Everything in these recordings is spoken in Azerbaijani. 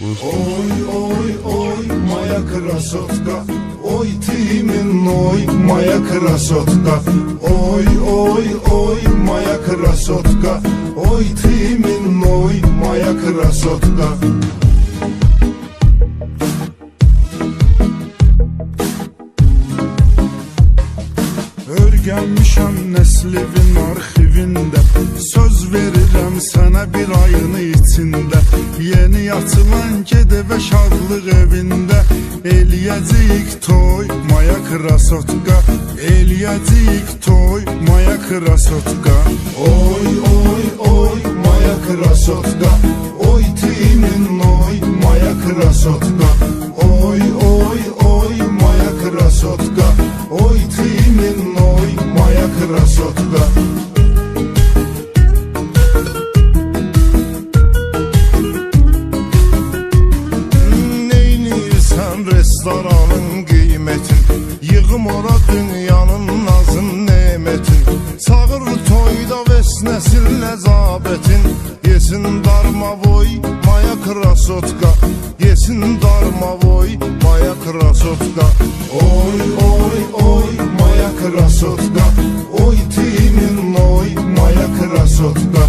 Oj, oj, oj, moja krasotka. Oj, ty oj, moja krasotka. Oj, oj, oj, moja krasotka. Oj, ty oj, moja krasotka. Örgənmişəm nəslivin arxivində. Söz verirəm sənə bir ayın içində. Yeni açılan gedəvə şadlıq evində. Eləyəcəyik toy, moya krasotka. Eləyəcəyik toy, moya krasotka. Oy, oy, oy, moya krasotka. Oy, timin oy, moya krasotka. Oy, oy, oy, moya krasotka. Oy, timin oy, moya krasotka. Restoranın qiymətin, yığım ora dünyanın nazın nemətin. Çağır toyda vesnəsil nəzabətin. Yesin darmavoy, moya krasotka. Yesin darmavoy, moya krasotka. Oy, oy, oy, moya krasotka. Oy, timin oy, moya krasotka.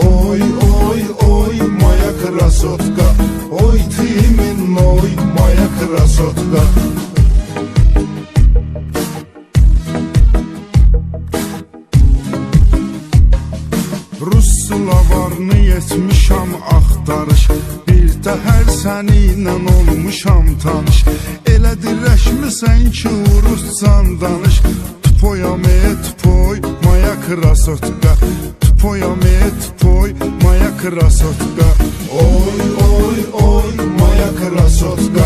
Oy, oy, oy, moya krasotka. Oy, timin oy, moya krasotka. Rus sulavarını yetmişəm axtarış. Bir təhər səninlə olmuşam tanış. Elə dirəşmisən ki uruscan danış. Tpoyame tpoy, moya krasotka. Tpoyame tpoy, moya krasotka. Oy, oy, oy, moya krasotka.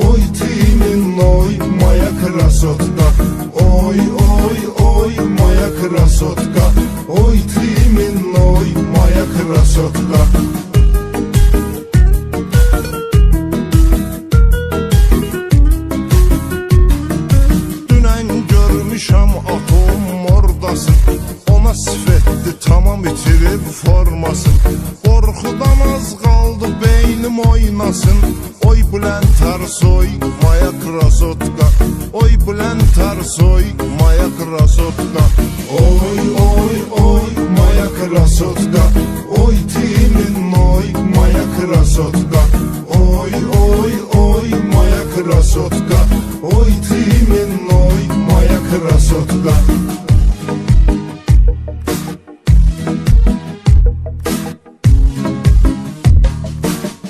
Oy, timin oy, moya krasotka. Oy, oy, oy, moya krasotka. Oy, timin oy, moya krasotka. Dünən görmüşəm atom oradasın. Ona sifətli tamam itirib formasın. Qorxudan az qaldı beynim oynasın. Oy Bülent Ersoy, moya krasotka. Oy Bülent Ersoy, moya krasotka. Oy, oy, oy, moya krasotka. Oy, timin oy, moya krasotka. Oy, oy, oy, moya krasotka. Oy, timin oy, moya krasotka.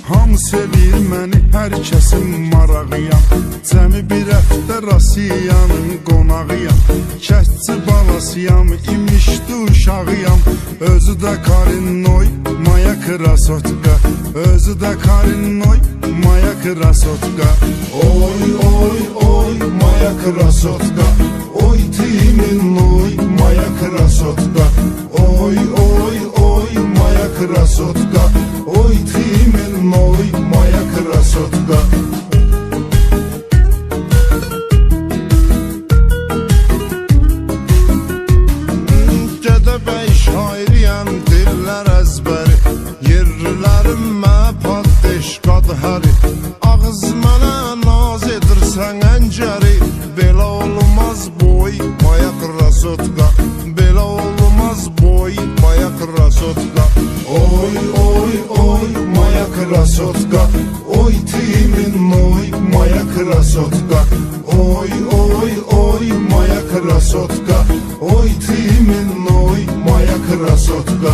Hamı sevir məni, hər kəsin marağıyam. Cəmi bir həftə Rasiyanın qonağıyam. Kətçi balasıyam, imişdi uşağıyam. Özü də Karinoy, moya krasotka. Özü də Karinoy, moya krasotka. Oy, oy, oy, moya krasotka. Oy, timin oy, moya krasotka. Oy, oy, oy, moya krasotka. Oy, timin oy, moya krasotka. Gədəbəy şairiyəm, dillər əzbəri. Yerlilərimə paddeş qadhəri. Ağız mənə naz edirsən əncəri. Belə olmaz boy, moya krasotka. Belə olmaz boy, moya krasotka. Oy, oy, oy, moya krasotka. Oy, timin oy, moya krasotka. Oy, oy, oy, moya krasotka. Oy, timin oy, moya krasotka.